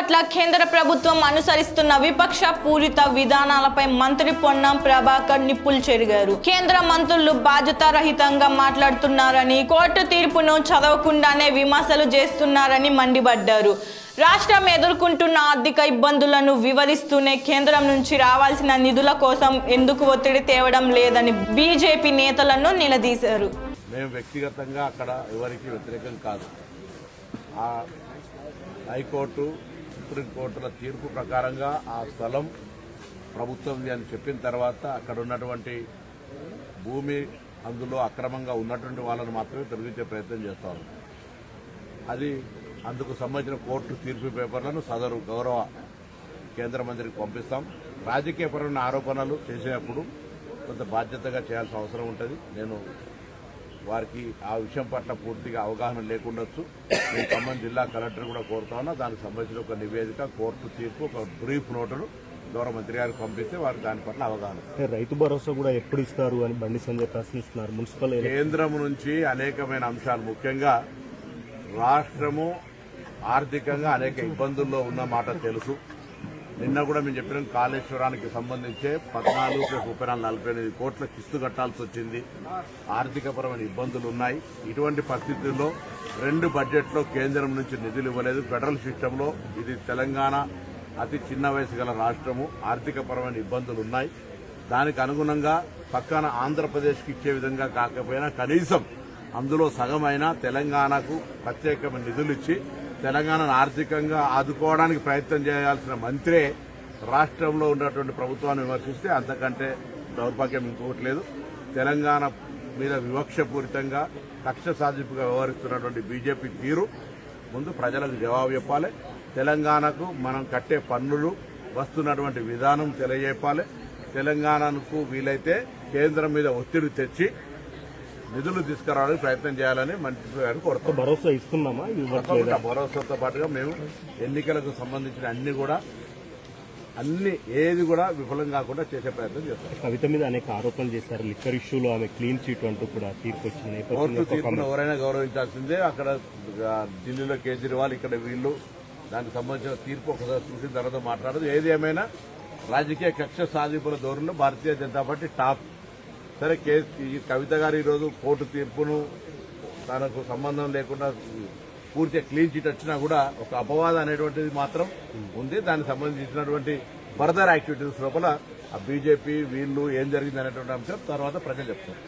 పట్ల కేంద్ర ప్రభుత్వం అనుసరిస్తున్న విపక్ష పూరిత విధానాలపై మంత్రి పొన్నం ప్రభాకర్ నిప్పులు చెరిగారు. కేంద్ర మంత్రులు బాధ్యతారహితంగా మాట్లాడుతున్నారని, కోర్టు తీర్పును చదవకుండానే విమర్శలు చేస్తున్నారని మండిపడ్డారు. రాష్ట్రం ఎదుర్కొంటున్న ఆర్థిక ఇబ్బందులను వివరిస్తూనే కేంద్రం నుంచి రావాల్సిన నిధుల కోసం ఎందుకు ఒత్తిడి తేవడం లేదని బీజేపీ నేతలను నిలదీశారు. మేము వ్యక్తిగతంగా అక్కడ ఎవరికి వ్యతిరేకం కాదు. ఆ హైకోర్టు, సుప్రీంకోర్టుల తీర్పు ప్రకారంగా ఆ స్థలం ప్రభుత్వంది అని చెప్పిన తర్వాత అక్కడ ఉన్నటువంటి భూమి అందులో అక్రమంగా ఉన్నటువంటి వాళ్ళని మాత్రమే తొలగించే ప్రయత్నం చేస్తారు. అది అందుకు సంబంధించిన కోర్టు తీర్పు పేపర్లను సదరు గౌరవ కేంద్ర మంత్రికి పంపిస్తాం. రాజకీయపరమైన ఆరోపణలు చేసేటప్పుడు కొంత బాధ్యతగా చేయాల్సిన అవసరం ఉంటుంది. నేను వారికి ఆ విషయం పట్ల పూర్తిగా అవగాహన లేకుండొచ్చు. నేను ఖమ్మం జిల్లా కలెక్టర్ కూడా కోరుతా ఉన్నా. దానికి సంబంధించిన ఒక నివేదిక, కోర్టు తీర్పు, ఒక బ్రీఫ్ నోటును గౌరవ మంత్రి గారికి పంపిస్తే వారికి దాని పట్ల అవగాహన. రైతు భరోసా కూడా ఎప్పుడు ఇస్తారు అని బండి సంజయ్ ప్రశ్నిస్తున్నారు. మున్సిపల్ కేంద్రం నుంచి అనేకమైన అంశాలు, ముఖ్యంగా రాష్ట్రము ఆర్థికంగా అనేక ఇబ్బందుల్లో ఉన్న మాట తెలుసు. నిన్న కూడా మేము చెప్పిన కాళేశ్వరానికి సంబంధించే 14 + 48 కోట్ల కిస్తు కట్టాల్సి వచ్చింది. ఆర్థికపరమైన ఇబ్బందులు ఉన్నాయి. ఇటువంటి పరిస్థితుల్లో 2 బడ్జెట్లో కేంద్రం నుంచి నిధులు ఇవ్వలేదు. ఫెడరల్ సిస్టంలో ఇది తెలంగాణ అతి చిన్న వయసు గల రాష్ట్రము. ఆర్థికపరమైన ఇబ్బందులు ఉన్నాయి. దానికి అనుగుణంగా పక్కన ఆంధ్రప్రదేశ్కి ఇచ్చే విధంగా కాకపోయినా కనీసం అందులో సగమైన తెలంగాణకు ప్రత్యేకమైన నిధులు ఇచ్చి తెలంగాణను ఆర్థికంగా ఆదుకోవడానికి ప్రయత్నం చేయాల్సిన మంత్రే రాష్ట్రంలో ఉన్నటువంటి ప్రభుత్వాన్ని విమర్శిస్తే అంతకంటే దౌర్భాగ్యం ఇంకొకటి లేదు. తెలంగాణ మీద వివక్షపూరితంగా కక్ష సాధింపుగా వ్యవహరిస్తున్నటువంటి బీజేపీ తీరు ముందు ప్రజలకు జవాబు చెప్పాలి. తెలంగాణకు మనం కట్టే పన్నులు వస్తున్నటువంటి విధానం తెలియజెప్పాలి. తెలంగాణకు వీలైతే కేంద్రం మీద ఒత్తిడి తెచ్చి నిధులు తీసుకురావడానికి ప్రయత్నం చేయాలని మంత్రి గారు కోరుతాం. భరోసా ఇస్తున్నామా? భరోసాతో పాటుగా మేము ఎన్నికలకు సంబంధించిన ఏది కూడా విఫలం కాకుండా చేసే ప్రయత్నం చేస్తాం. కవిత మీద అనేక ఆరోపణలు చేశారు. లిక్కర్ ఇష్యూలో ఆమె క్లీన్ చీట్ అంటూ కూడా తీర్పు వచ్చింది. కోర్టు తీర్పును ఎవరైనా గౌరవించాల్సిందే. అక్కడ ఢిల్లీలో కేజ్రీవాల్, ఇక్కడ వీళ్ళు దానికి సంబంధించిన తీర్పు ఒకసారి చూసిన తర్వాత మాట్లాడదు. ఏది ఏమైనా రాజకీయ కక్ష సాధింపుల ధోరణిలో భారతీయ జనతా పార్టీ టాప్. సరే, ఈ కవిత గారు ఈరోజు కోర్టు తీర్పును తనకు సంబంధం లేకుండా పూర్తిగా క్లీన్ చిట్ వచ్చినా కూడా ఒక అపవాదం అనేటువంటిది మాత్రం ఉంది. దానికి సంబంధించినటువంటి ఫర్దర్ యాక్టివిటీస్ లోపల ఆ బీజేపీ వీళ్ళు ఏం జరిగింది అనేటువంటి అంశం తర్వాత ప్రజలు చెప్తారు.